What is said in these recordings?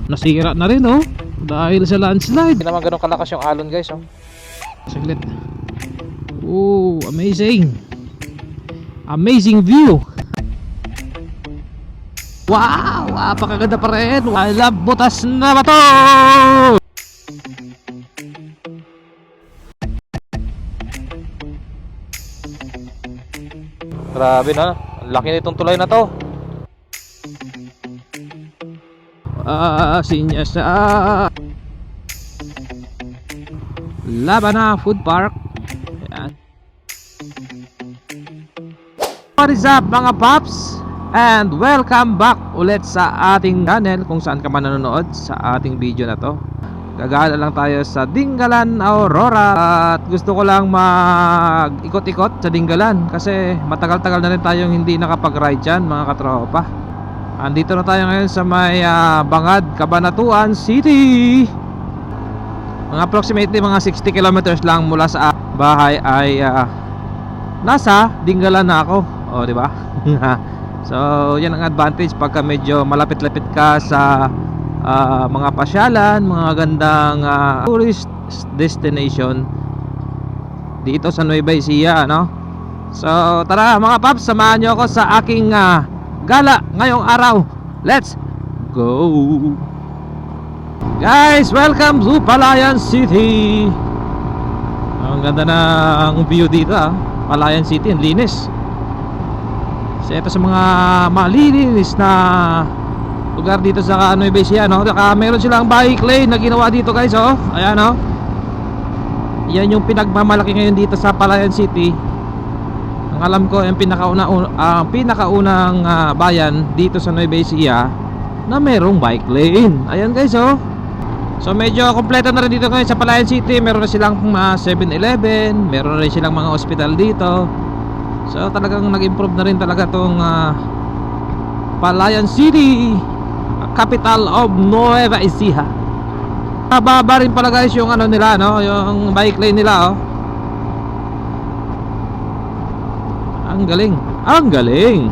Nasira na rin oh. Dahil sa landslide. Hindi naman ganun kalakas yung alon guys oh. Saglit. Oh, amazing. Amazing view. Wow, napakaganda pa rin. I love butas na ba to? Grabe na, ang laki nitong tulay na to. Sinya sa Labana Food Park. Ayan. What is up mga paps? And welcome back ulit sa ating channel kung saan ka man nanonood sa ating video na to. Gagala lang tayo sa Dingalan, Aurora. At gusto ko lang mag-ikot-ikot sa Dingalan kasi matagal-tagal na rin tayong hindi nakapag-ride dyan mga katropa. Andito na tayo ngayon sa may Bangad, Cabanatuan City. Mga approximately mga 60 kilometers lang mula sa bahay ay nasa Dingalan na ako. O, di ba? So, yan ang advantage pagka medyo malapit-lapit ka sa mga pasyalan, mga gandang tourist destination dito sa Nueva Ecija, no? So, tara mga paps, samahan nyo ako sa aking gala ngayong araw. Let's go! Guys, welcome to Palayan City. Ang ganda ng view dito Palayan City, ang linis. So ito sa mga malilinis na lugar dito sa Nueva Ecija, no? Saka meron silang bike lane na ginawa dito guys, oh. Ayan, oh. Yan yung pinagmamalaki ngayon dito sa Palayan City. Ang alam ko yung pinakaunang bayan dito sa Nueva Ecija na merong bike lane. Ayan guys, oh. So medyo kompleto na rin dito ngayon sa Palayan City. Meron na silang 7-Eleven, meron na rin silang mga hospital dito. So talagang nag-improve na rin talaga tong Palayan City, capital of Nueva Ecija. Mababa rin pala guys yung ano nila, no? Yung bike lane nila, oh. Ang galing, ang galing.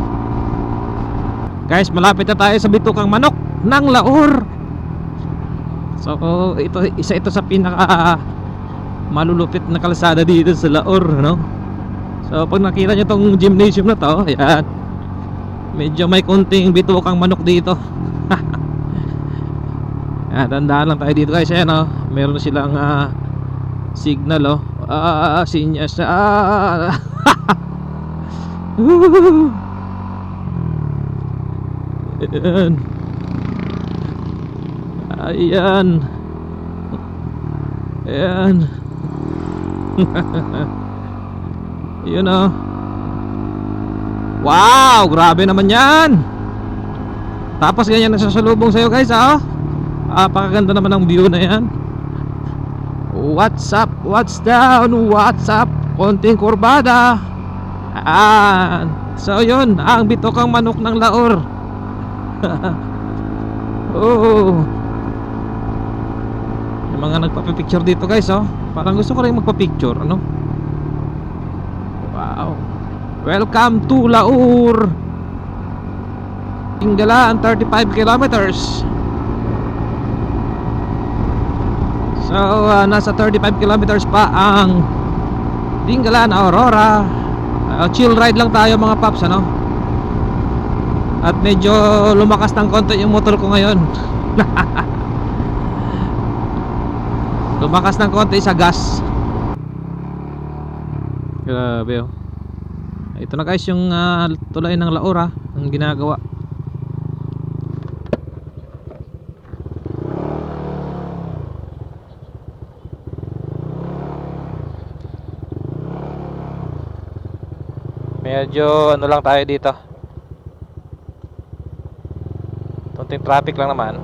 Guys, malapit na tayo sa Bitukang Manok ng Laur. So isa ito sa pinaka malulupit na kalsada dito sa Laur, no? So pag nakita nyo tong gymnasium na to, ayan, medyo may konting bitukang manok dito. Tandaan lang tayo dito guys. Ayan, oh, meron silang signal, oh. Sinya sa ayan. Ayan. Ayan. Yun, oh. Wow, grabe naman yan. Tapos ganyan nagsasalubong sa'yo guys, oh. Pakaganda naman ang view na yan. What's up, what's down, what's up. Konting kurbada. So yun, ang Bitukang Manok ng Laur. Oh. Yung mga nagpapipicture dito guys, oh. Parang gusto ko rin magpapicture, ano. Wow. Welcome to Laur. Dingalan, 35 kilometers. So nasa 35 kilometers pa ang Dingalan, Aurora. Chill ride lang tayo mga paps, ano. At medyo lumakas ng konti yung motor ko ngayon. Lumakas ng konti sa gas. Grabe, oh. Ito na guys yung tulay ng Laur, ang ginagawa. Medyo ano lang tayo dito, konting traffic lang naman.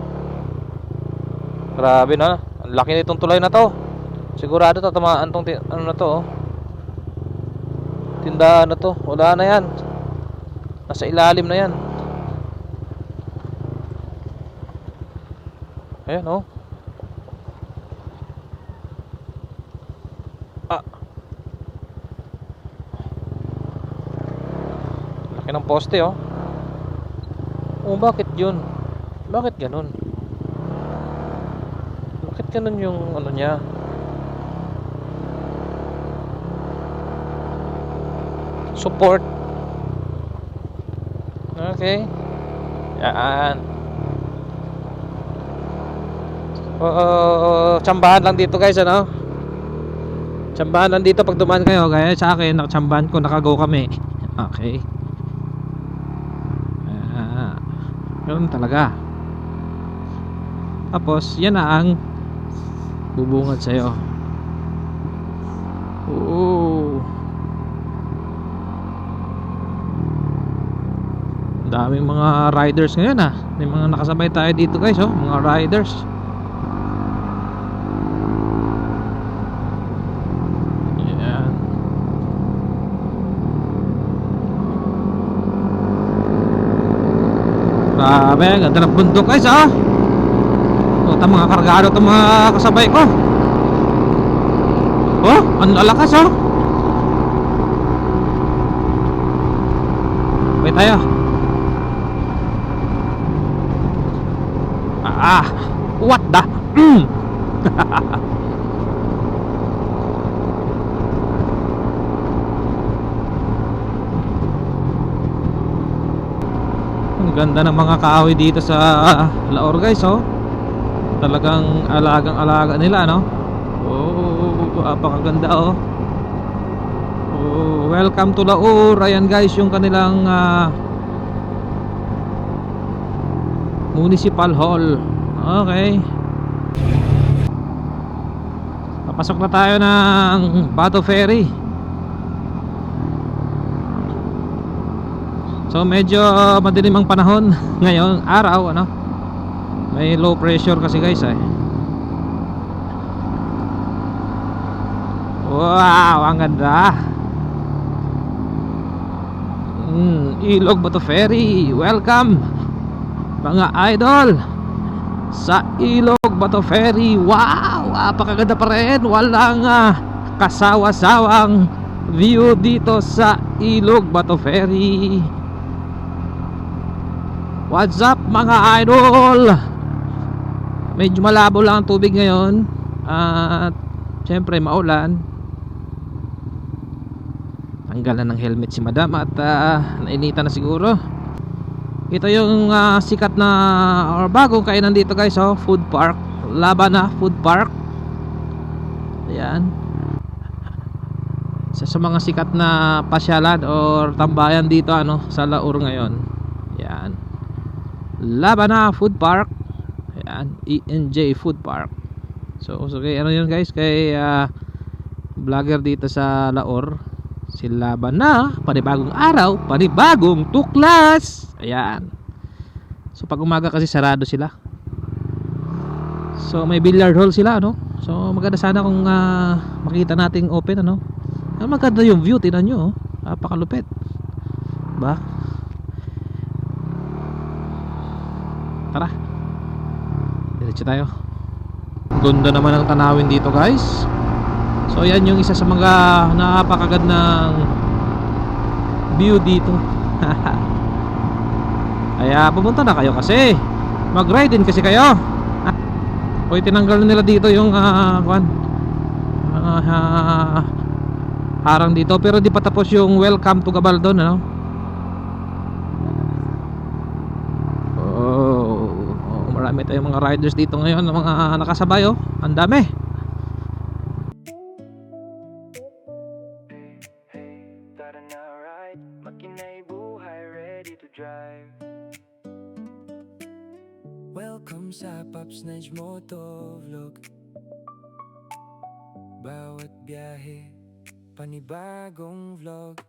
Grabe na, ang laki nitong tulay na to. Sigurado tatamaan tong ano na to, oh. Tindahan na to, wala na yan. Nasa ilalim na yan. Ayan, oh. Laki ng poste, oh. Oh, bakit yun? Bakit ganun? Bakit ganun yung ano niya? Support. Okay. Yan. Tsambahan lang dito guys, ano? Tsambahan lang dito pag dumaan kayo. Kaya sa akin, nakatsambahan ko, nakago kami. Okay. Ganun talaga. Tapos, yan na ang bubungad sa'yo. Oo. Daming mga riders ngayon ah. May mga nakasabay tayo dito guys, oh, mga riders. Yan. Grabe, ganda ng bundok guys, oh. Ito mga kargado itong mga kasabay ko. Oh, ang lalakas, oh. Wait tayo. What the? Ang ganda ng mga kahoy dito sa Laor guys, oh. Talagang alagang-alaga nila, no? Oh, apakaganda, oh. Oh, welcome to Laor. Ayan guys, yung kanilang Municipal Hall. Okay. Papasok na tayo ng Bato Ferry. So medyo madilim ang panahon ngayong araw, ano? May low pressure kasi guys, eh. Wow, ang ganda. Ilog Bato Ferry. Welcome mga idol sa Ilog Bato Ferry. Wow, apakaganda pa rin. Walang kasawa-sawang view dito sa Ilog Bato Ferry. What's up mga idol? Medyo malabo lang ang tubig ngayon. At syempre maulan. Tanggalan ng helmet si madam at nainitan na siguro. Ito yung sikat na or bagong kainan dito guys, oh, food park. Labana Food Park. Ayan. Isa sa mga sikat na pasyalan or tambayan dito, ano, sa Laor ngayon. Ayan. Labana Food Park. Ayan, ENJ Food Park. So kay ano yun guys, kay vlogger dito sa Laor, si Labana. Panibagong araw, panibagong tuklas. Ayan. So pag umaga kasi sarado sila. So may billiard hall sila, no? So maganda sana kung makita nating open, ano? Maganda yung view, tingnan nyo, oh. Napakalupit. Ba? Tara. Diretso tayo. Ganda naman ang tanawin dito guys. So yan yung isa sa mga napakagandang view dito. Kaya pumunta na kayo kasi mag-ride din kasi kayo. O tinanggal nila dito yung harang dito, pero di pa tapos yung welcome to Gabaldon, ano? Marami tayong mga riders dito ngayon, mga nakasabay, oh. Ang dami. Welcome sa Pops Nudge Motovlog. Bawat biyahe, panibagong vlog.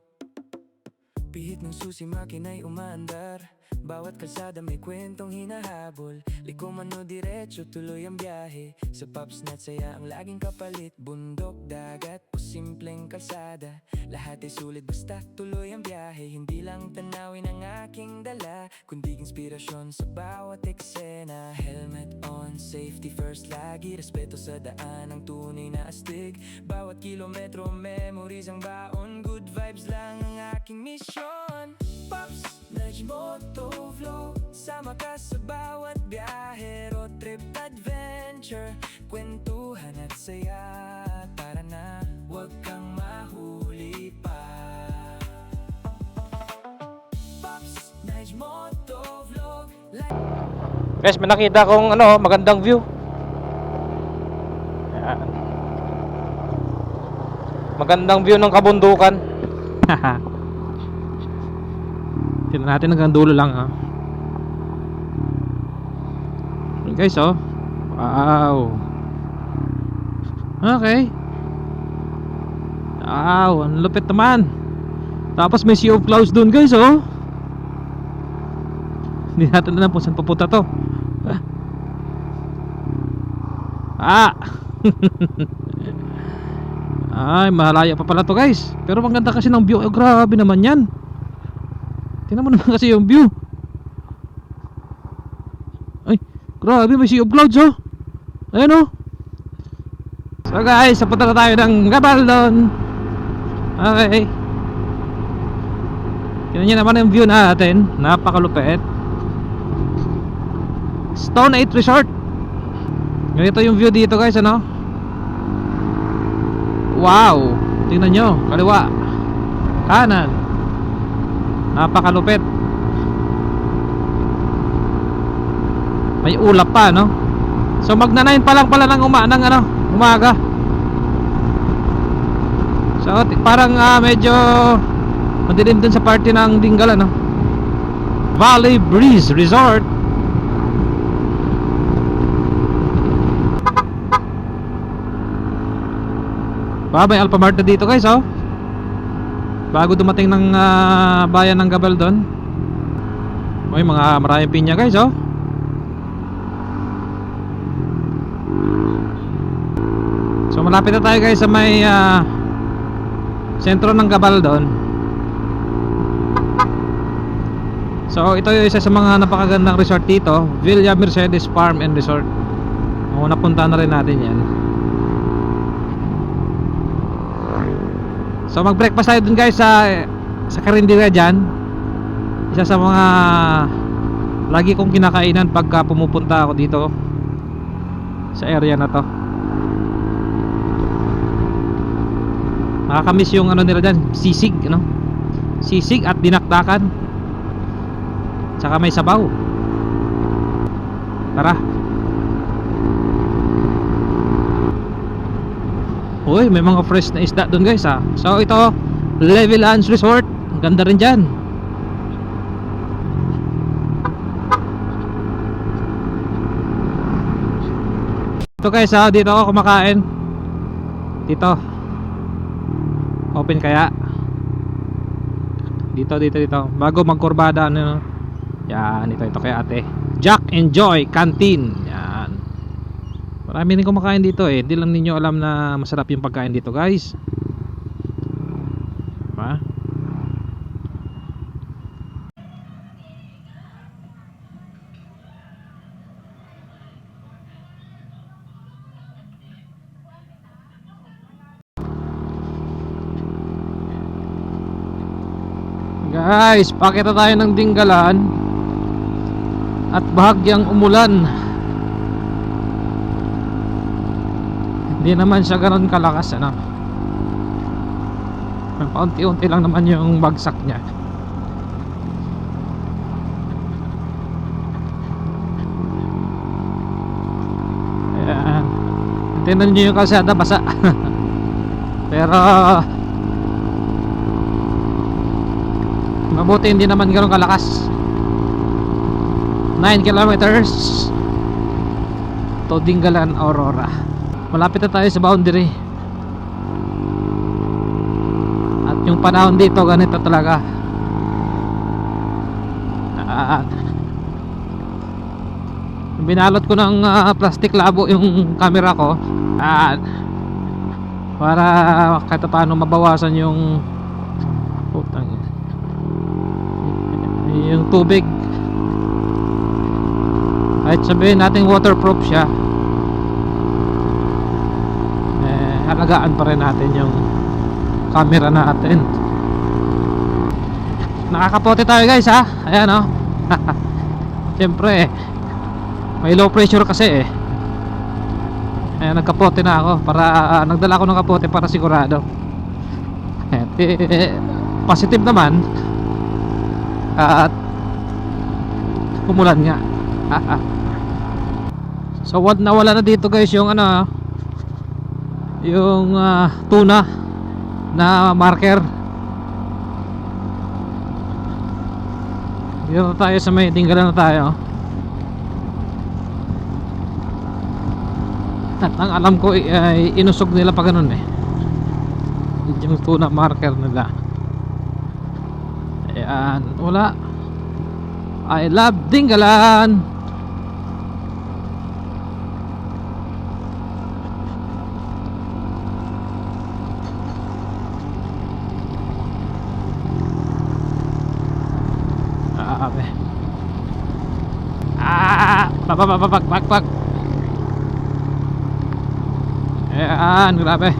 Pihit ng susi, makina'y umaandar. Bawat kalsada may kwentong hinahabol. Liko man o diretso, tuloy ang biyahe. Sa Pops Nudge saya ang laging kapalit. Bundok, dagat o simpleng kalsada, lahat ay sulit basta tuloy ang biyahe. Hindi lang tanawin ang aking dala, kundi inspirasyon sa bawat eksena. Helmet on, safety first lagi. Respeto sa daan, ang tunay na astig. Bawat kilometro, memories ang baon. Good vibes lang ang aking mission. Pops Nudge Motovlog, sama ka sa bawat biyahe. Road trip adventure, kwentuhan at saya. Tara na, huwag kang mahuli pa. Pops Nice Moto Vlog. Guys, may nakita kong magandang view. Ayan. Magandang view ng kabundukan. Tingnan natin hanggang dulo lang ha. Guys, oh. Wow. Okay. Wow, ang lupit naman. Tapos may sea of clouds dun, guys, oh. Hindi natin alam kung saan papunta to. Ah. Ay, malaya pa pala to, guys. Pero maganda kasi ng view. Grabe naman yan. Tingnan mo naman kasi yung view. Ay, grabe, may sea of clouds, oh. Ayan, oh. So guys, papunta na tayo ng Gabaldon. Okay. Tingnan nyo naman yung view natin. Napakalupit. Stone 8 Resort. Ganito yung view dito, guys, ano? Wow. Tingnan nyo, kaliwa, kanan. Napakalupit. May ulap pa, no? So magna 9 pa lang pala ng umaga. So parang medyo madilim dun sa party ng Dingalan, no? Valley Breeze Resort. May Alphamart na dito, guys, oh. Bago dumating ng bayan ng Gabaldon. May mga maraming pinya, guys, oh. So malapit na tayo, guys, sa may sentro ng Gabaldon. So ito yung isa sa mga napakagandang resort dito, Villa Mercedes Farm and Resort. Napunta na rin natin yan. So mag-breakfast tayo dun, guys, sa Karindira dyan. Isa sa mga lagi kong kinakainan pagka pumupunta ako dito sa area na to. Nakakamiss yung nila dyan, sisig, sisig at dinakdakan. Tsaka may sabaw. Tara. Uy, may mga fresh na isda doon, guys, ha. So ito, Levelands Resort. Ang ganda rin dyan. Ito, guys, ha, dito ako kumakain. Dito. Open kaya. Dito. Bago magkurbada, yan, ito kay ate. Jack and Joy Canteen. Yan. Marami rin kumakain dito, eh. Hindi lang ninyo alam na masarap yung pagkain dito, guys. Diba? Guys, pakita tayo ng Dingalan at bahagyang umulan. Hindi naman siya ganoon kalakas, paunti-unti lang naman yung bagsak niya. Ayan. Tingnan nyo yung kalsada, basa. Pero mabuti hindi naman ganoon kalakas. 9 kilometers to Dingalan, Aurora. Malapit na tayo sa boundary. At yung panahon dito ganito talaga. Binalot ko ng plastic labo yung camera ko para kahit paano mabawasan yung tubig. Kahit sabihin natin waterproof siya, halagaan pa rin natin yung camera natin. Nakakapote tayo, guys, ha. Ayan, oh. Siyempre may low pressure kasi, Ayan, nagkapote na ako para nagdala ako ng kapote para sigurado. Positive naman. At umulan nga. So nawala na dito guys yung ano, yung tuna na marker. Dito na tayo sa may Dinggalan na tayo. At ang alam ko ay inusog nila pa ganun eh. Yung tuna marker nila. Ayan, wala. I love Dinggalan. Pag. Ayan, grabe.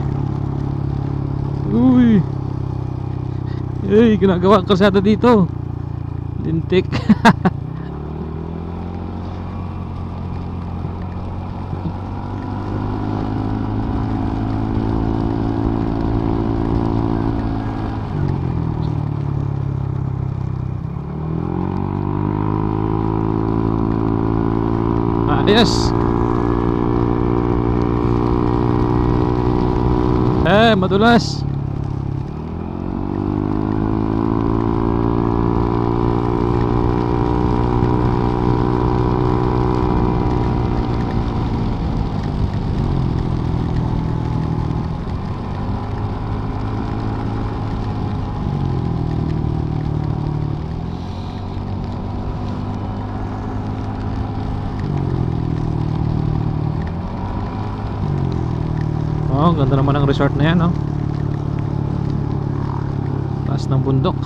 Uy. Ginagawa ang kalsada dito. Lintik. Yes. Madulas. Oh, ganda naman ang resort na yan, oh. Taas ng bundok.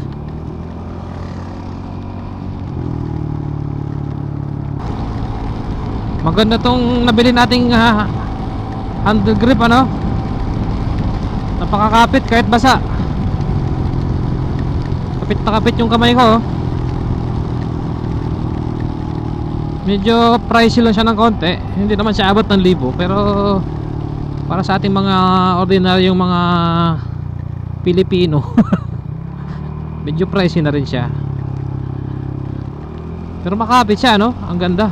Maganda tong nabili nating handle grip, ano. Napakakapit kahit basa. Kapit na kapit yung kamay ko, oh. Medyo pricey lang siya ng konti. Hindi naman siya abot ng 1,000, pero para sa ating mga ordinaryong mga Pilipino medyo pricey na rin siya. Pero makapit siya, no? Ang ganda.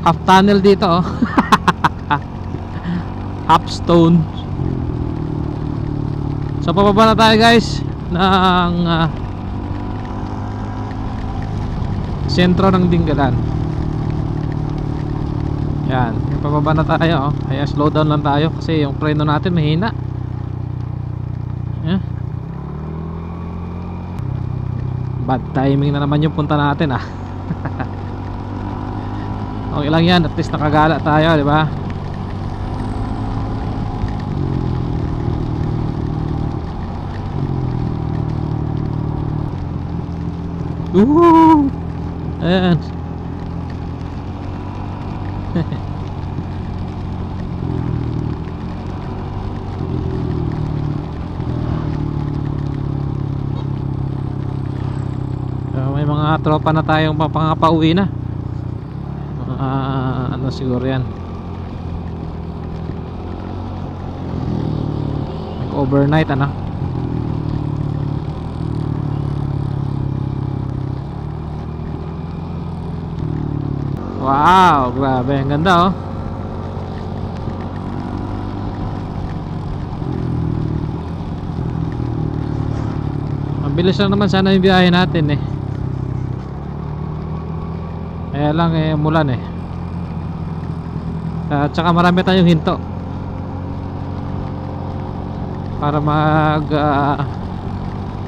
Half tunnel dito, oh. Half stone. So pababa na tayo guys ng sentro ng Dinggalan. Yan, pababa na tayo, oh. Kaya slow down lang tayo kasi yung preno natin mahina. Bad timing na naman yung punta natin, ah. Okay lang yan, at least nakagala tayo, di ba? Ayan. May mga tropa na tayong papangapauwi na. Ano siguro yan, overnight, ano. Wow, grabe, ang ganda, oh. Mabilis lang naman sana yung biyahe natin, eh. Kaya lang, mulan, eh. At saka marami tayong hinto para mag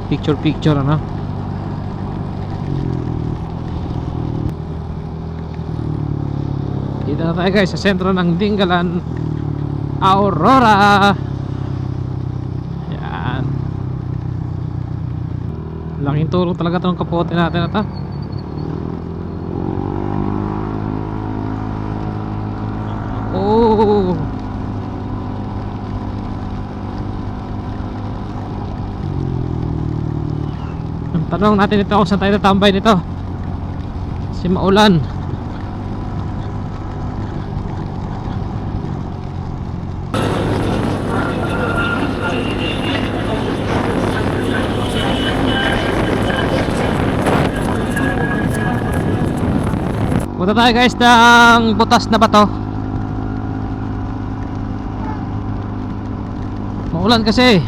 picture, ano. Dito na tayo guys sa sentro ng Dinggalan, Aurora. Yan, laking tulong talaga itong kapote natin na to. Oh, ang tanong natin ito kung saan tayo tatambay nito. Kasi maulan. Punta tayo guys ng butas na bato. Maulan kasi.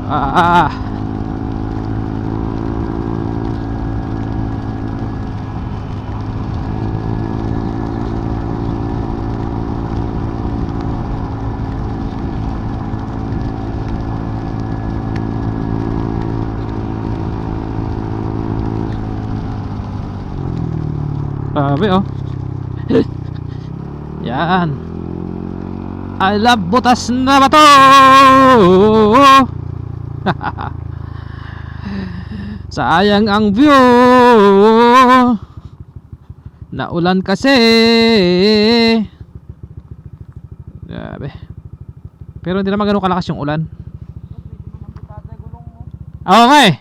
Ah. Grabe oh. Yan. I love butas na bato. Sayang ang view. Naulan kasi. Grabe. Pero hindi naman ganun kalakas yung ulan. Oo nga eh.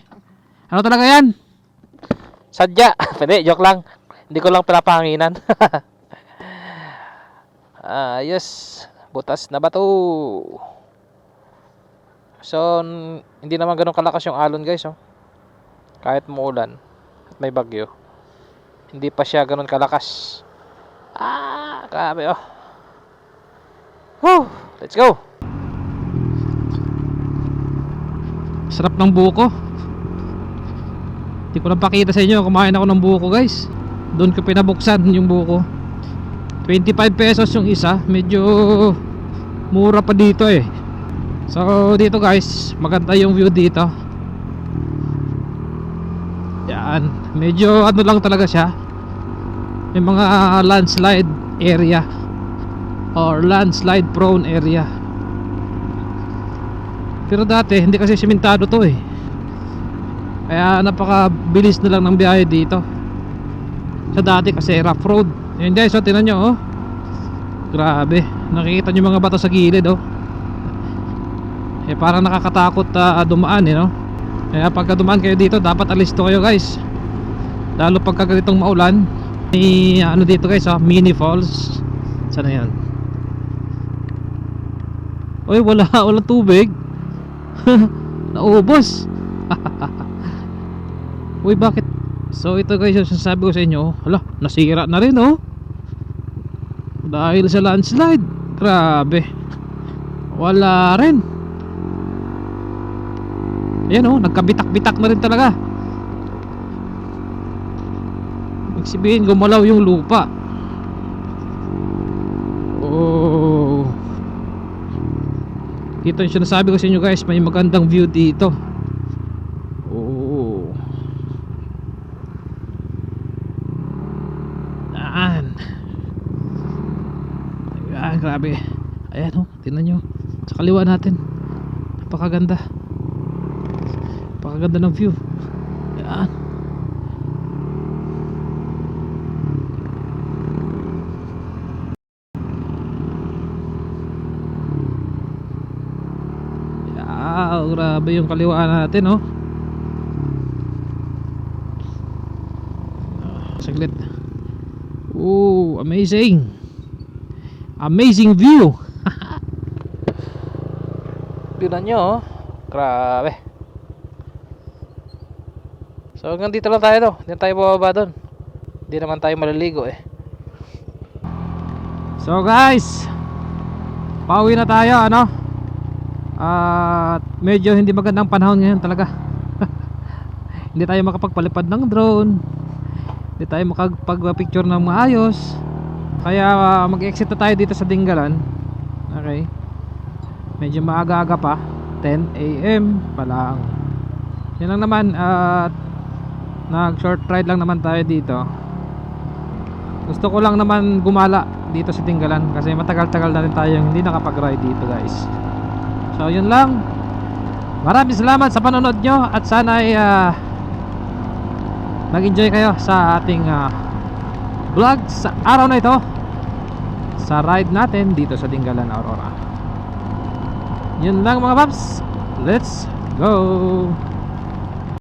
Ano talaga yan? Sadya. Pwede, joke lang. Hindi ko lang pinapahanginan. Yes. Butas na bato. So, hindi naman ganun kalakas yung alon guys oh. Kahit muulan at may bagyo, hindi pa siya ganun kalakas. Grabe oh. Woo! Let's go. Sarap ng buko. Hindi ko lang pakita sa inyo. Kumain ako ng buko guys. Doon ko pinabuksan yung buko. 25 pesos yung isa. Medyo mura pa dito eh. So dito guys, maganda yung view dito. Yan. Medyo ano lang talaga siya. May mga landslide area or landslide prone area. Pero dati hindi kasi simentado to eh. Kaya napakabilis na lang ng biyahe dito. Sa dati kasi rough road. Yan guys, so tingnan nyo oh. Grabe. Nakikita nyo mga bato sa gilid oh. Eh parang nakakatakot dumaan eh no. Kaya pagka dumaan kayo dito, dapat alisto kayo guys. Lalo pagka ganitong maulan. May ano dito guys oh, mini falls. Saan na yan? Uy, walang tubig. Naubos. Uy, bakit? So ito guys, yung sinasabi ko sa inyo, hala, nasira na rin oh. Dahil sa landslide. Grabe. Wala rin. Ayan oh, nagkabitak-bitak na rin talaga. Magsabihin, gumalaw yung lupa. Oh. Ito yung sinasabi ko sa inyo guys, may magandang view dito. Oh. Ayan. Ayan, grabe. Ayan oh, tingnan nyo. Sa kaliwa natin. Napakaganda. Napakaganda ng view. Ayan. Grabe yung kaliwa natin oh. Saglit. Oh, amazing. Amazing view. Tignan nyo oh. Grabe. So hanggang dito lang tayo to. Hindi tayo bababa doon. Hindi naman tayo maliligo eh. So guys, pauwi na tayo ano. At medyo hindi magandang panahon ngayon talaga. Hindi tayo makapagpalipad ng drone. Hindi tayo makapag-picture ng maayos. Kaya mag-exit na tayo dito sa Dingalan. Okay. Medyo maaga-aga pa, 10 AM pa lang. Yan lang naman. At nag short ride lang naman tayo dito. Gusto ko lang naman gumala dito sa Dingalan kasi matagal-tagal na rin tayong hindi nakapag-ride dito guys. So yun lang. Maraming salamat sa panonood nyo. At sana ay nag-enjoy kayo sa ating vlog sa araw na ito, sa ride natin dito sa Dingalan, Aurora. Yun lang mga paps. Let's go.